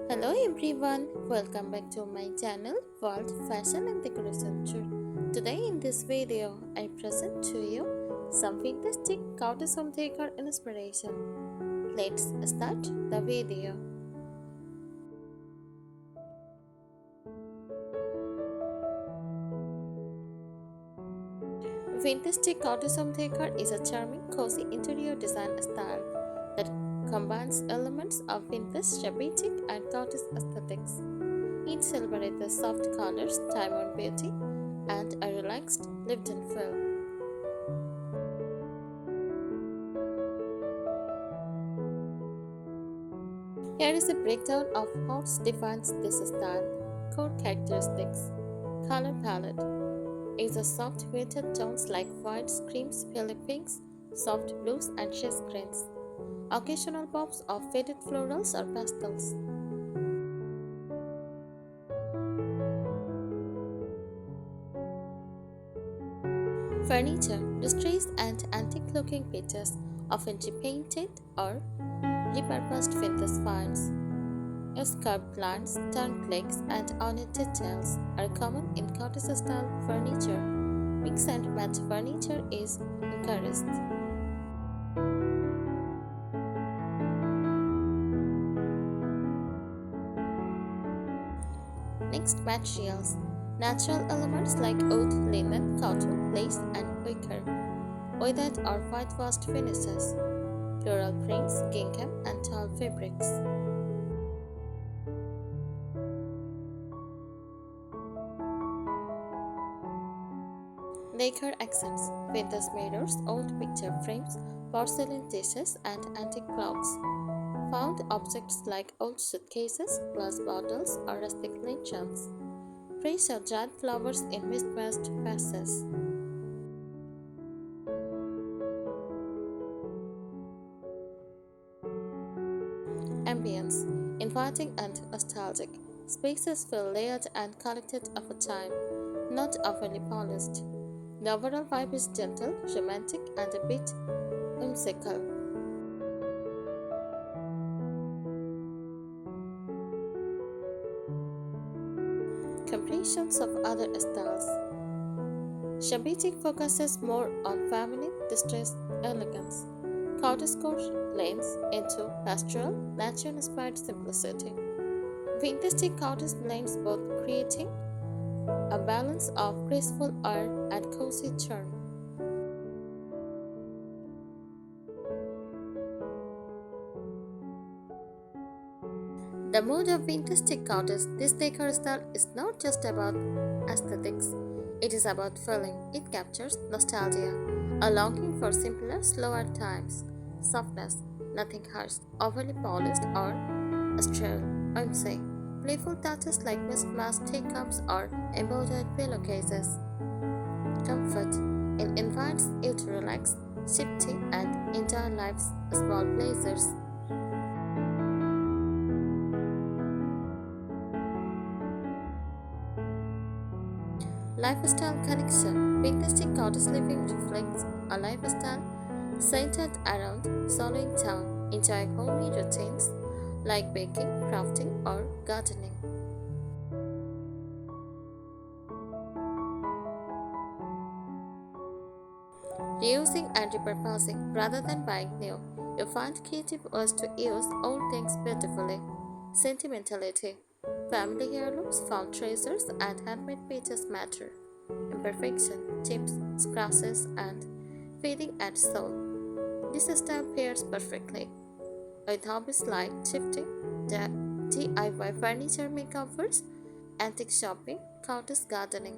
Hello everyone, welcome back to my channel World Fashion and Decoration Tour. Today in this video, I present to you some fantastic cottage home decor inspiration. Let's start the video. Fantastic cottage home decor is a charming, cozy interior design style that combines elements of vintage, shabby, chic, and cottage aesthetics. It celebrates the soft colors, time-worn beauty, and a relaxed, lived-in feel. Here is a breakdown of what defines this style. Core characteristics. Color palette is a soft muted tones like whites, creams, pale pinks, soft blues, and chess greens. Occasional pops of faded florals or pastels. Furniture, distressed and antique-looking pieces, often repainted or repurposed vintage finds. Carved plants, turned legs, and ornate details are common in cottage-style furniture. Mix and match furniture is encouraged. Next, materials. Natural elements like wood, linen, cotton, lace, and wicker. Weathered or whitewashed finishes. Floral prints, gingham, and tall fabrics. Decor accents, vintage mirrors, old picture frames, porcelain dishes, and antique clocks. Found objects like old suitcases, glass bottles, or rustic lanterns. Fresh or dried flowers in mismatched vases. Ambience, inviting and nostalgic. Spaces feel layered and collected over time, not overly polished. The overall vibe is gentle, romantic, and a bit whimsical. Comparisons of other styles. Shabby focuses more on feminine, distressed elegance. Cottagecore leans into pastoral, nature-inspired simplicity. Vintage cottage blends both, creating a balance of graceful art and cozy charm. The mood of vintage cottage, this decor style is not just about aesthetics, it is about feeling. It captures nostalgia, a longing for simpler, slower times, softness, nothing harsh, overly polished or sterile, whimsy, playful touches like mismatched teacups or embroidered pillowcases. Comfort, it invites you to relax, sip tea, and enjoy life's small pleasures. Lifestyle connection. Fantastic cottage living reflects a lifestyle centered around slowing down, enjoying homey routines like baking, crafting, or gardening. Reusing and repurposing rather than buying new, you find creative ways to use old things beautifully. Sentimentality. Family heirlooms, found treasures, and handmade pieces matter. Imperfection, chips, scratches, and fading at soul. This style pairs perfectly with hobbies like shifting, DIY furniture makeovers, antique shopping, cottage gardening.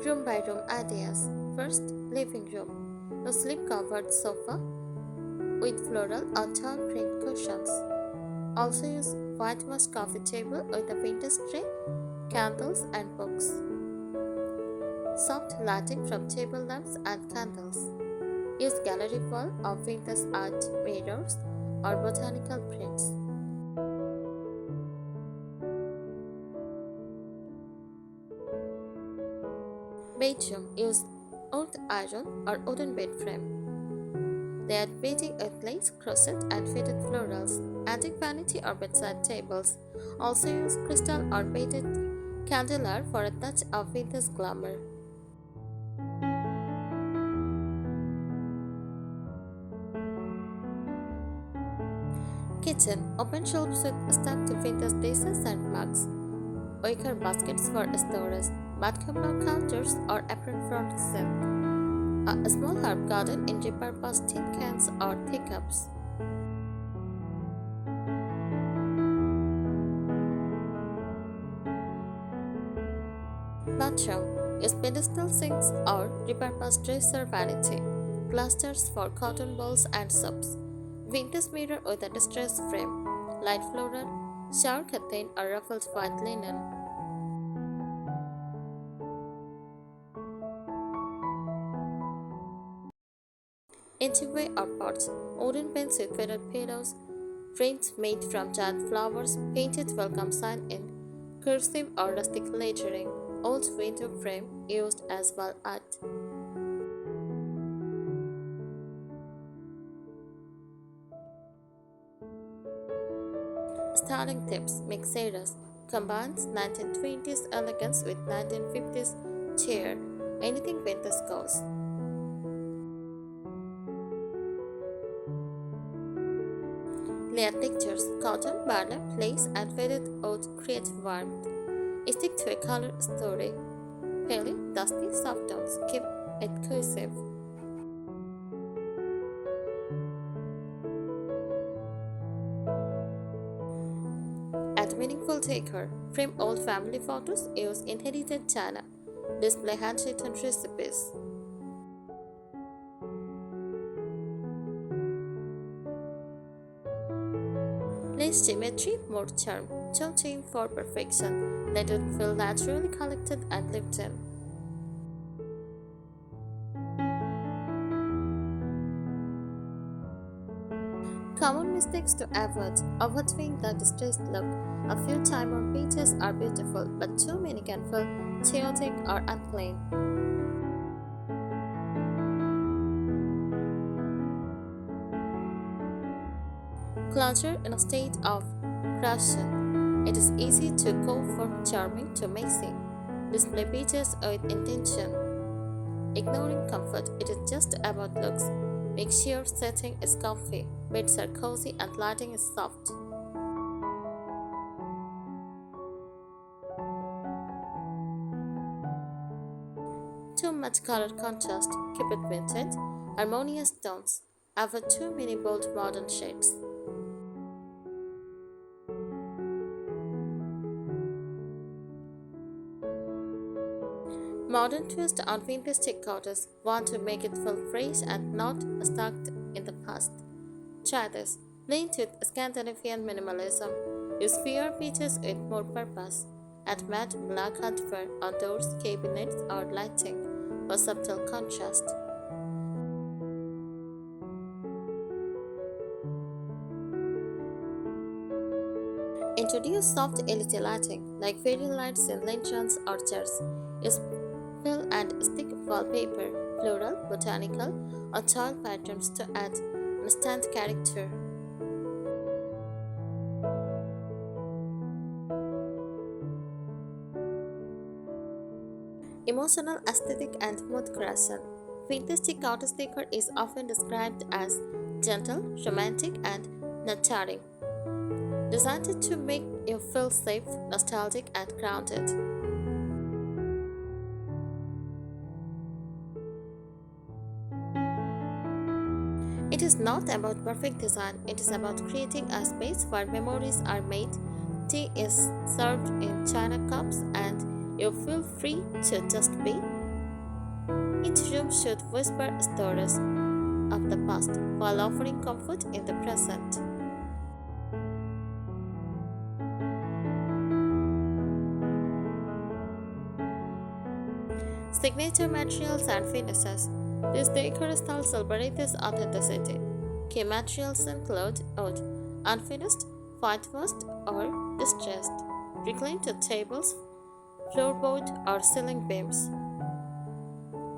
Room by room ideas. First, living room. A slip covered sofa with floral or tall print cushions. Also use whitewashed coffee table with a vintage tray, candles, and books. Soft lighting from table lamps and candles. Use gallery wall of vintage art mirrors or botanical prints. Bedroom. Use old iron or wooden bed frame. They add beading with lace, crochet, and faded florals. Antique vanity or bedside tables also use crystal or beaded candelabra for a touch of vintage glamour. Kitchen open shelves with stuffed vintage dishes and mugs, wicker baskets for storage, bathroom counters, or apron front silk. A small herb garden in repurposed tin cans or teacups. Bathroom use pedestal sinks or repurposed dresser vanity, clusters for cotton bowls and soaps, vintage mirror with a distressed frame, light floral, shower curtain or ruffled white linen. Entryway or pots, wooden pens with feathered pillows, frames made from giant flowers, painted welcome sign in cursive or rustic lettering, old window frame used as wall art. Styling tips mix eras, combines 1920s elegance with 1950s cheer. Anything vintage goes. Layered textures, cotton, burlap, lace, and faded oud create warmth. Stick to a color story. Pale, dusty, soft tones keep it cohesive. Add meaningful decor. Frame old family photos. Use inherited china. Display handwritten recipes. Less symmetry, more charm. Don't aim for perfection. Let it feel naturally collected and lived in. Common mistakes to avoid. Overdoing the distressed look. A few time-worn pieces are beautiful, but too many can feel chaotic or unclean. Clutter in a state of creation. It is easy to go from charming to messy. Display pieces with intention. Ignoring comfort, it is just about looks. Make sure setting is comfy, beds are cozy, and lighting is soft. Too much color contrast, keep it vintage, harmonious tones. Avoid too many bold modern shades. Modern twist on vintage cottage. Want to make it feel fresh and not stuck in the past. Try this. Blend with Scandinavian minimalism. Use fewer pieces with more purpose. Add matte black hardware on doors, cabinets, or lighting for subtle contrast. Introduce soft LED lighting like fairy lights in lanterns or chairs. Use fill and stick wallpaper, floral, botanical, or tile patterns to add instant character. Emotional aesthetic and mood creation. Vintage cottage decor is often described as gentle, romantic, and nurturing, designed to make you feel safe, nostalgic, and grounded. It is not about perfect design, it is about creating a space where memories are made, tea is served in china cups, and you feel free to just be. Each room should whisper stories of the past while offering comfort in the present. Signature materials and finishes. This decor style celebrates authenticity. Key materials include wood, unfinished, whitewashed, or distressed, reclaimed tables, floorboard, or ceiling beams.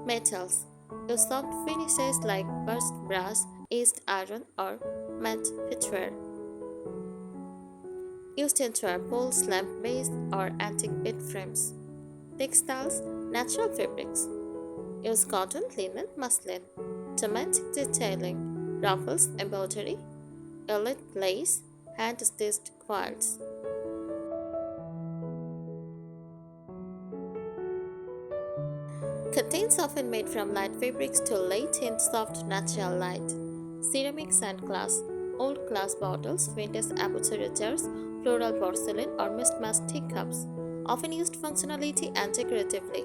Metals. Use soft finishes like burst brass, east iron, or matte pitchware. Used into poles, lamp base, or antique bed frames. Textiles, natural fabrics. Use cotton, linen, muslin. Thematic detailing, ruffles, embroidery, elite lace, hand-stitched quilts. Curtains often made from light fabrics to late in soft natural light. Ceramics and glass. Old glass bottles, vintage aperture jars, floral porcelain, or mismatched teacups. Often used functionality and decoratively.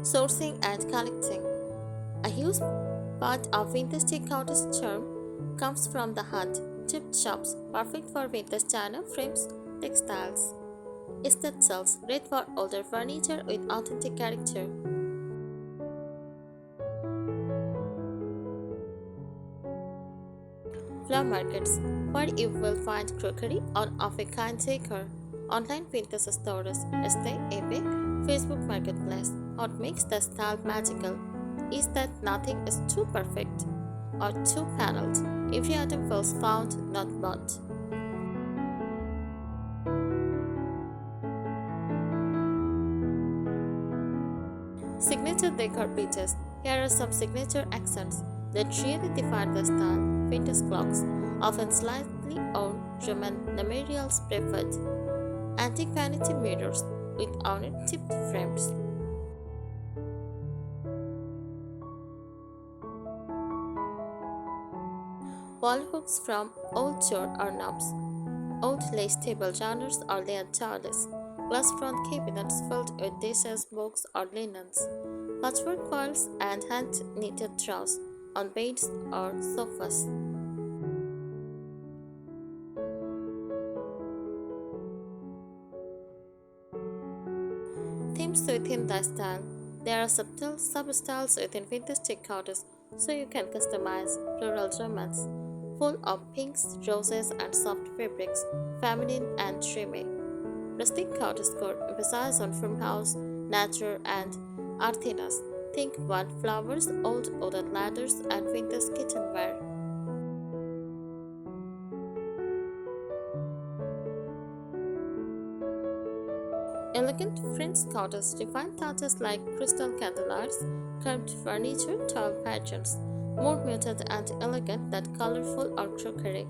Sourcing and collecting. A huge part of vintage decorator's charm comes from the hunt. Thrift shops, perfect for vintage china frames, textiles. Estate sales, great for older furniture with authentic character. Flower markets, where you will find crockery or of a kind decor. Online vintage stores, stay epic, Facebook Marketplace. What makes the style magical is that nothing is too perfect or too paneled. Every item feels found, not bought. Signature decor pieces. Here are some signature accents that really define the style. Vintage clocks, often slightly old Roman memorials preferred. Antique vanity mirrors with ornate tipped frames. Wall hooks from old church or knobs. Old lace table runners or layered tiles. Glass front cabinets filled with dishes, books, or linens. Patchwork quilts and hand knitted drawers on beds or sofas. Themes within the style. There are subtle substyles within vintage decorators, so you can customize floral romance, full of pinks, roses, and soft fabrics, feminine and dreamy. Rustic Cottagecore emphasizes on farmhouse, nature, and earthiness. Think wildflowers, old wooden ladders, and vintage kitchenware. Elegant French cottage refined touches like crystal candelabras, carved furniture, tile patterns, more muted and elegant than colorful or crockery.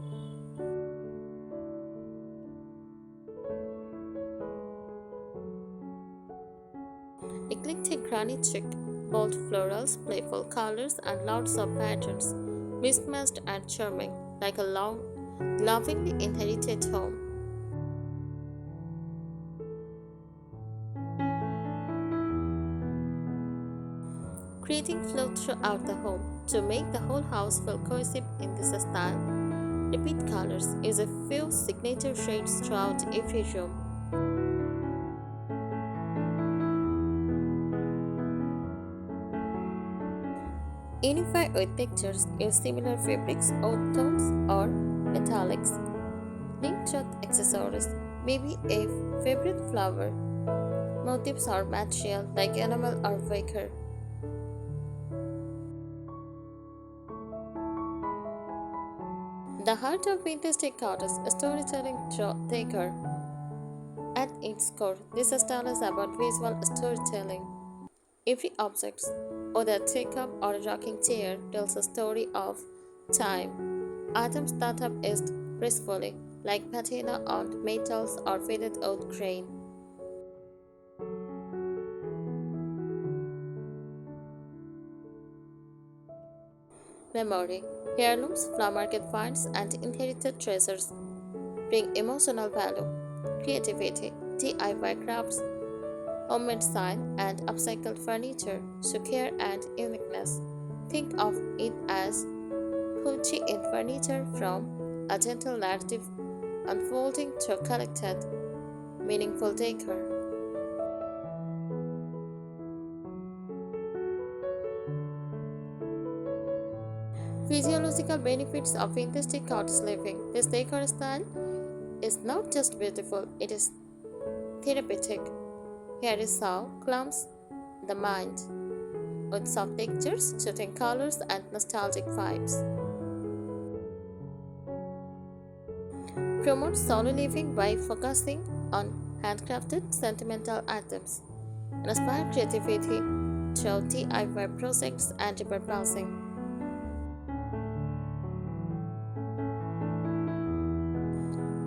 Eclectic granite chic, bold florals, playful colors, and lots of patterns, mismatched and charming, like a long, lovingly inherited home. Creating flow throughout the home to make the whole house feel cohesive in this style. Repeat colors. Use a few signature shades throughout every room. Unify with textures. Use similar fabrics, oud tones, or metallics. Link truth accessories. Maybe a favorite flower, motifs or material like enamel or wicker. The heart of vintage decor is storytelling through decor. At its core, this style is about visual storytelling. Every object, whether a teacup or a rocking chair, tells a story of time. Items that have aged gracefully, like patina on metals or faded old grain. Memory. Heirlooms, flower market finds, and inherited treasures bring emotional value. Creativity. DIY crafts, homemade sign, and upcycled furniture show care and uniqueness. Think of it as poetry in furniture from a gentle narrative unfolding through collected, meaningful decor. Physiological benefits of vintage cottage living. This decor style is not just beautiful, it is therapeutic. Here is how calms the mind with soft textures, soothing colors, and nostalgic vibes. Promote solo living by focusing on handcrafted sentimental items. Inspire creativity through DIY projects and repurposing.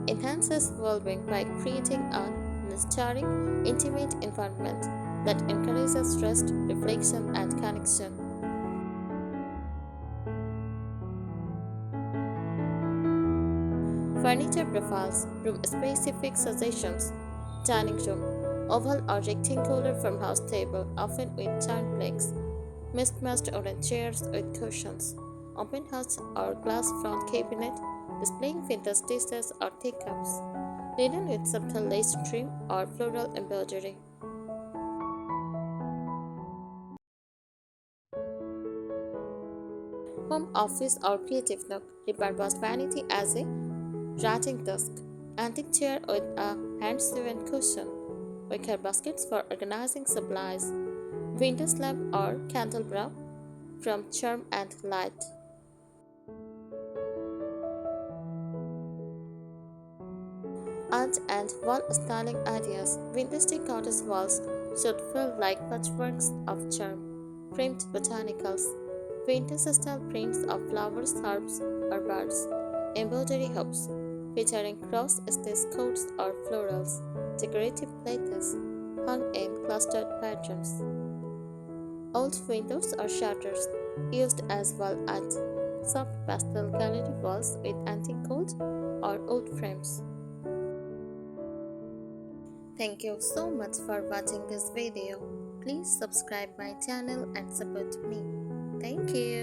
Enhances well-being by creating a nurturing, intimate environment that encourages rest, reflection, and connection. Furniture profiles, room-specific suggestions, dining room, oval or rectangular farmhouse table, often with charm legs, mismatched orange chairs with cushions, open house or glass front cabinet, displaying vintage dishes or teacups, linen with subtle lace trim or floral embroidery. Home office or creative nook, repurposed vanity as a writing desk, antique chair with a hand-sewn cushion, wicker baskets for organizing supplies, window lamp or candelabra from charm and light. Art and wall styling ideas. Vintage cottage walls should feel like patchworks of charm. Framed botanicals. Vintage style prints of flowers, herbs, or birds. Embroidery hoops featuring cross stitch coats or florals. Decorative plates hung in clustered patterns. Old windows or shutters used as wall art. Soft pastel gallery walls with antique gold or wood frames. Thank you so much for watching this video. Please subscribe my channel and support me. Thank you.